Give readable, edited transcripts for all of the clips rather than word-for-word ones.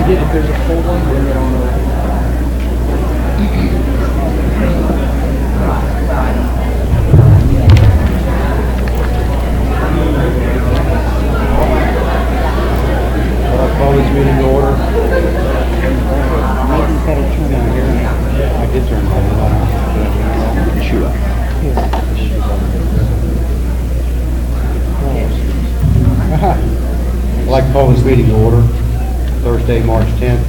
If there's a full one, bring it on over. I'll call this meeting to order. Maybe you better turn on here. I did turn on the shoe up. I'd like to call this meeting to order. Thursday, March 10th,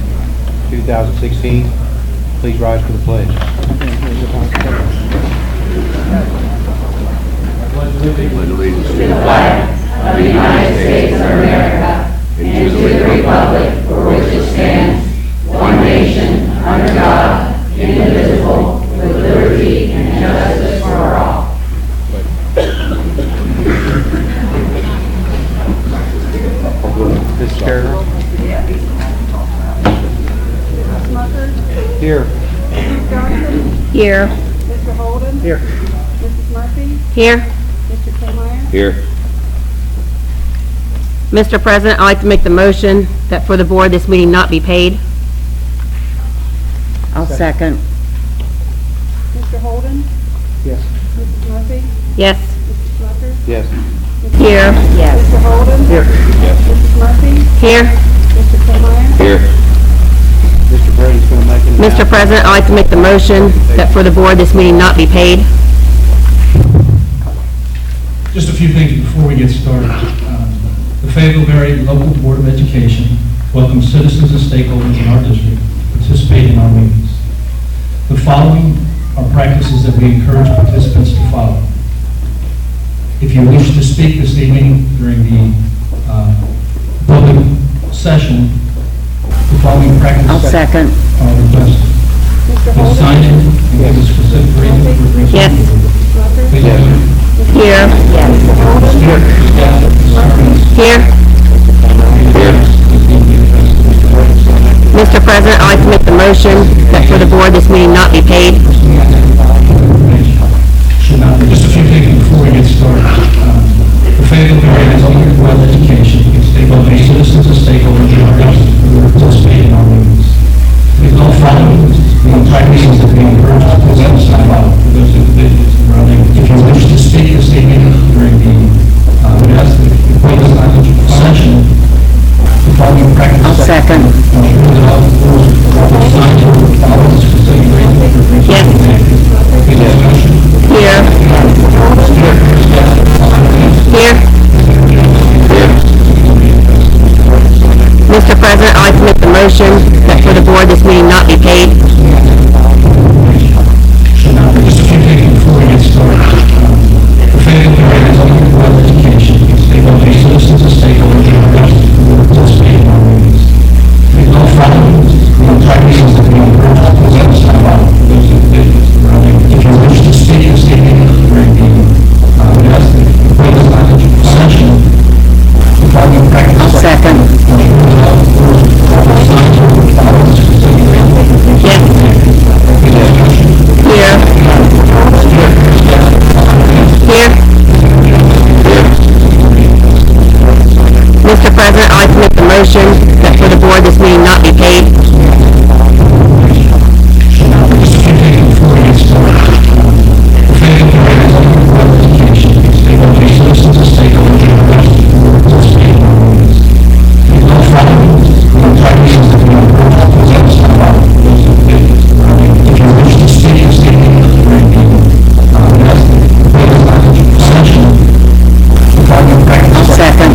2016. Please rise for the pledge. Pledge allegiance to the flag of the United States of America and to the republic for which it stands, one nation, under God, indivisible, with liberty and justice for all. Mrs. Carter? Here. Mrs. Johnson? Here. Mr. Holden? Here. Mrs. Murphy? Here. Mr. Kmeyer? Here. Mr. President, I'd like to make the motion that for the board this meeting not be paid. I'll second. Mr. Holden? Yes. Mrs. Murphy? Yes. Mr. Smucker? Yes. Here. Yes. Mr. Holden? Here. Mrs. Murphy? Here. Mr. Kmeyer? Here. Mr. Brady's going to make it. Mr. President, I'd like to make the motion that for the board this meeting not be paid. Just a few things before we get started. The Fayetteville-Perry Local Board of Education welcomes citizens and stakeholders in our district to participate in our meetings. The following are practices that we encourage participants to follow. If you wish to speak this evening during the public session, the following practices I'll second. are requested. Mr. Please Holden? sign in and give a specific reason for refusal. Yes. Smucker? Please do. Here. Yes. Here. Mr. President, I'd like to make the motion that for the board this meeting not be paid. Just a few things before we get started. The Fayetteville-Perry has Local Board of Education. They welcome citizens and stakeholders in our district who will participate in our meetings. Please don't follow the practices that we encourage participants to follow for those individuals that are unable. If you wish to speak this evening during the public session, the following practices. I'll second. Yes. Here. Here. Mr. President, I'd like to make the motion that for the board this meeting not be paid. Just a few things before we get started. The Fayetteville-Perry has Local Board of Education. They welcome citizens and stakeholders in our district who will participate in our meetings. Please don't follow the practices that we encourage participants to follow for those individuals that are unable. If you wish to speak this evening during the public session, the following practices. I'll second. Yes. Here. Here. Mr. President, I'd like to make the motion that for the board this meeting not be paid. Just a few things before we get started. The Fayetteville-Perry has Local Board of Education. They welcome citizens and stakeholders in our district who will participate in our meetings. Please don't follow the practices that we encourage participants to follow for those individuals that are unable. If you wish to speak this evening during the public session, the following practices. I'll second. Yes. Here. Here. Mr. President, I'd like to make the motion that for the board this meeting not be paid. Just a few things before we get started. The Fayetteville-Perry has Local Board of Education. They welcome citizens and stakeholders in our district who will participate in our meetings. Please don't follow the practices that we encourage participants to follow for those individuals that are unable. If you wish to speak this evening during the public session, the following practices. I'll second.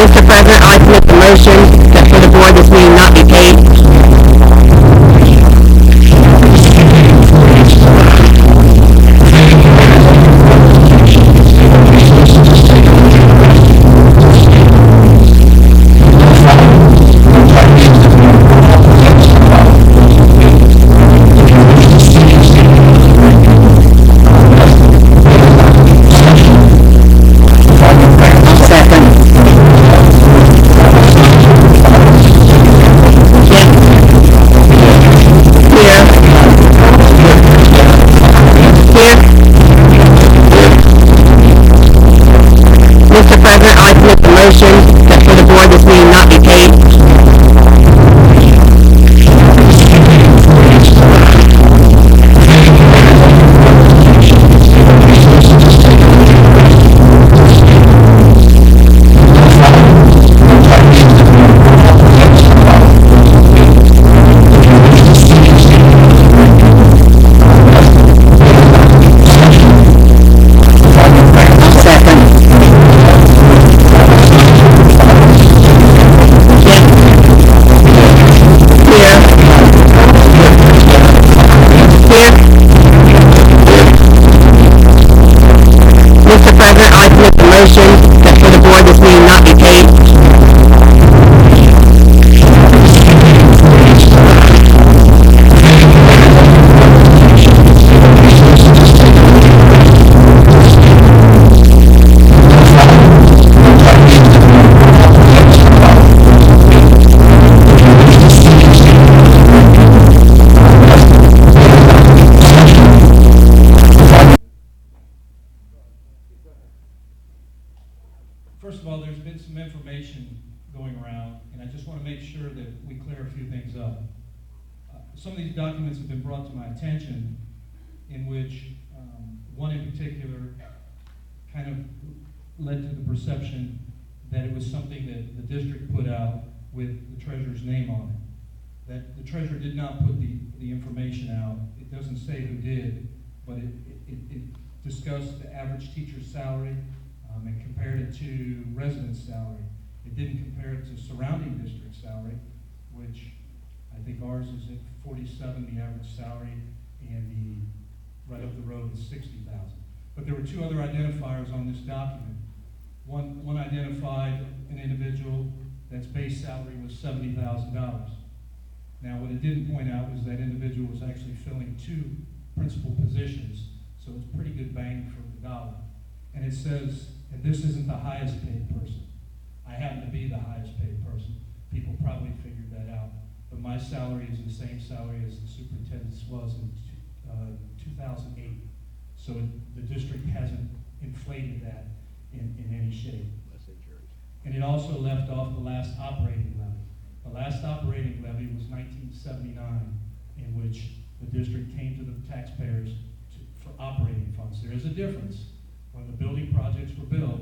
Mr. President, I'd like to make the motion that for the board this meeting not be paid. Mr. President, I'd like to make the motion that for the board this meeting not be paid. Mr. President, I'd like to make the motion that for the board this meeting not be paid. First of all, there's been some information going around, and I just want to make sure that we clear a few things up. Some of these documents have been brought to my attention, in which one in particular kind of led to the perception that it was something that the district put out with the treasurer's name on it. That the treasurer did not put the information out. It doesn't say who did, but it discussed the average teacher's salary, and compared it to residence salary. It didn't compare it to surrounding district salary, which I think ours is at 47, the average salary, and the right up the road is 60,000. But there were two other identifiers on this document. One identified an individual that's base salary was $70,000. Now, what it didn't point out was that individual was actually filling two principal positions, so it's pretty good bang for the dollar. And it says, and this isn't the highest paid person. I happen to be the highest paid person. People probably figured that out. But my salary is the same salary as the superintendent's was in 2008. So the district hasn't inflated that in any shape. And it also left off the last operating levy. The last operating levy was 1979, in which the district came to the taxpayers for operating funds. There is a difference. When the building projects were built,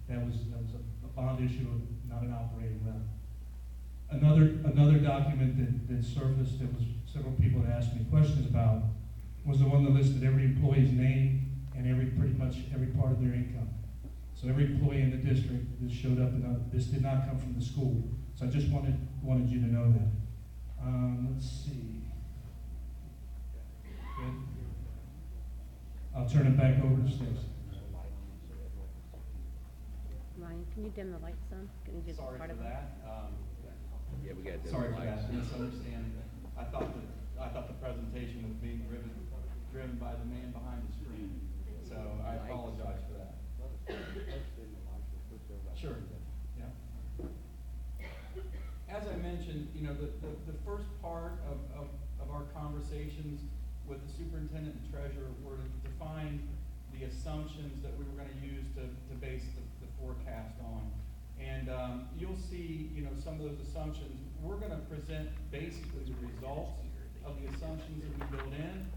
that was a bond issue, not an operating levy. Another document that surfaced that was several people had asked me questions about was the one that listed every employee's name and pretty much every part of their income. So every employee in the district that showed up, this did not come from the school. So I just wanted you to know that. Let's see. Good. I'll turn it back over to Stacy. Ryan, can you dim the lights some? Can you just Sorry part for of that. Yeah, we got to. Sorry for that misunderstanding. I thought the presentation was being driven by the man behind the screen. So I apologize for that. Sure. Yeah. As I mentioned, the first part of our conversations with the superintendent and treasurer were to define the assumptions that we were going to use to base the forecast on. And you'll see, some of those assumptions. We're going to present basically the results of the assumptions that we built in.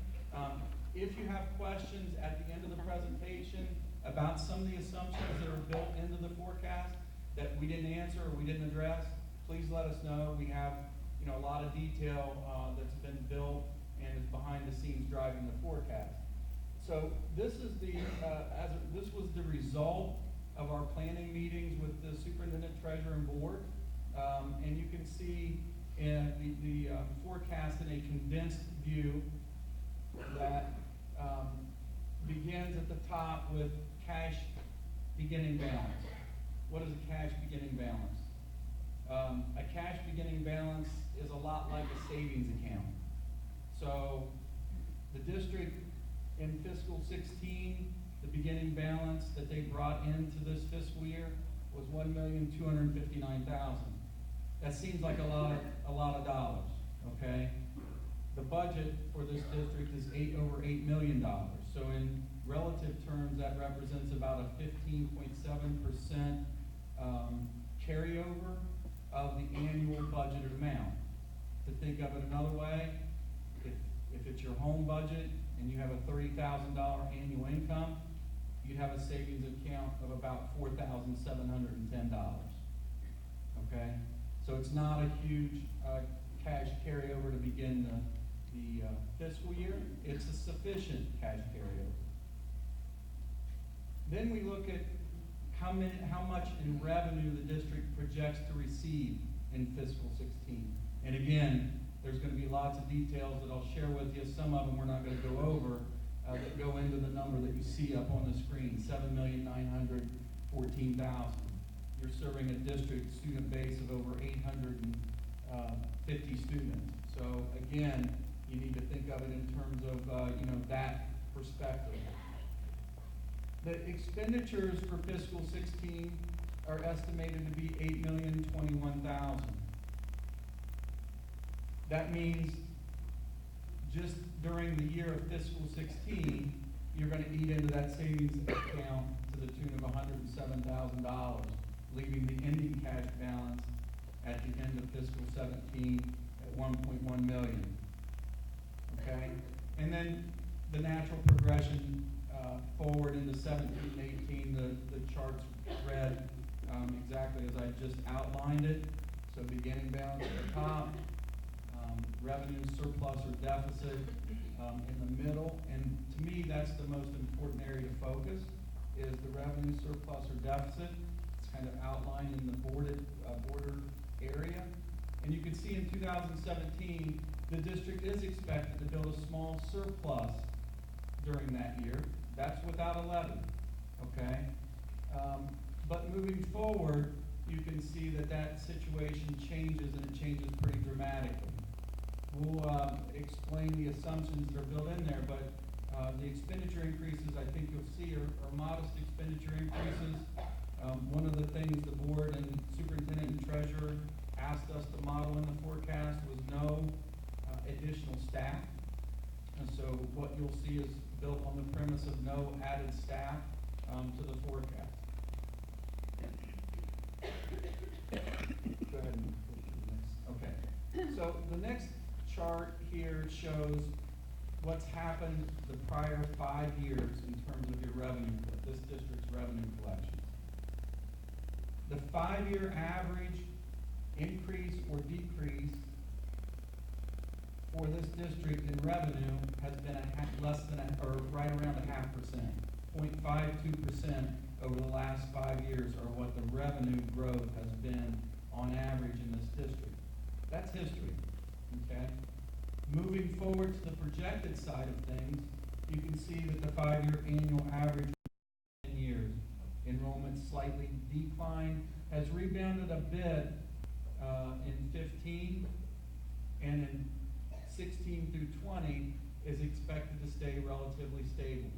If you have questions at the end of the presentation about some of the assumptions that are built into the forecast that we didn't answer or we didn't address, please let us know. We have, a lot of detail that's been built, and and is behind the scenes driving the forecast. So this is this was the result of our planning meetings with the superintendent, treasurer, and board. And you can see in the forecast in a condensed view that begins at the top with cash beginning balance. What is a cash beginning balance? A cash beginning balance is a lot like a savings account. So the district in fiscal 16, the beginning balance that they brought into this fiscal year was $1,259,000. That seems like a lot of dollars, okay? The budget for this district is over $8 million. So in relative terms, that represents about a 15.7% carryover of the annual budgeted amount. To think of it another way, if it's your home budget and you have a $30,000 annual income, you'd have a savings account of about $4,710. Okay? So it's not a huge cash carryover to begin the fiscal year. It's a sufficient cash carryover. Then we look at how much in revenue the district projects to receive in fiscal 16. And again, there's going to be lots of details that I'll share with you. Some of them we're not going to go over that go into the number that you see up on the screen, $7,914,000. You're serving a district student base of over 850 students. So again, you need to think of it in terms of that perspective. The expenditures for fiscal 16 are estimated to be $8,021,000. That means just during the year of fiscal 16, you're going to eat into that savings account to the tune of $107,000, leaving the ending cash balance at the end of fiscal 17 at $1.1 million. Okay? And then the natural progression forward into 17 and 18, the charts read exactly as I just outlined it. So beginning balance at the top, revenue surplus or deficit in the middle, and to me that's the most important area to focus is the revenue surplus or deficit. It's kind of outlined in the border area, and you can see in 2017 the district is expected to build a small surplus during that year. That's without a levy, okay? But moving forward, you can see that situation changes, and it changes pretty dramatically. We'll explain the assumptions that are built in there, but the expenditure increases I think you'll see are modest expenditure increases. One of the things the board and superintendent and treasurer asked us to model in the forecast was no additional staff. And so what you'll see is built on the premise of no added staff to the forecast. Go ahead and go to the next. Okay. So the next chart here shows what's happened the prior 5 years in terms of your revenue, this district's revenue collections. The 5-year average increase or decrease for this district in revenue has been right around 0.5%. 0.52% over the last 5 years are what the revenue growth has been on average in this district. That's history, okay? Moving forward to the projected side of things, you can see that the 5-year annual average in 10 years. Enrollment slightly declined, has rebounded a bit in 15, and in 16 through 20 is expected to stay relatively stable.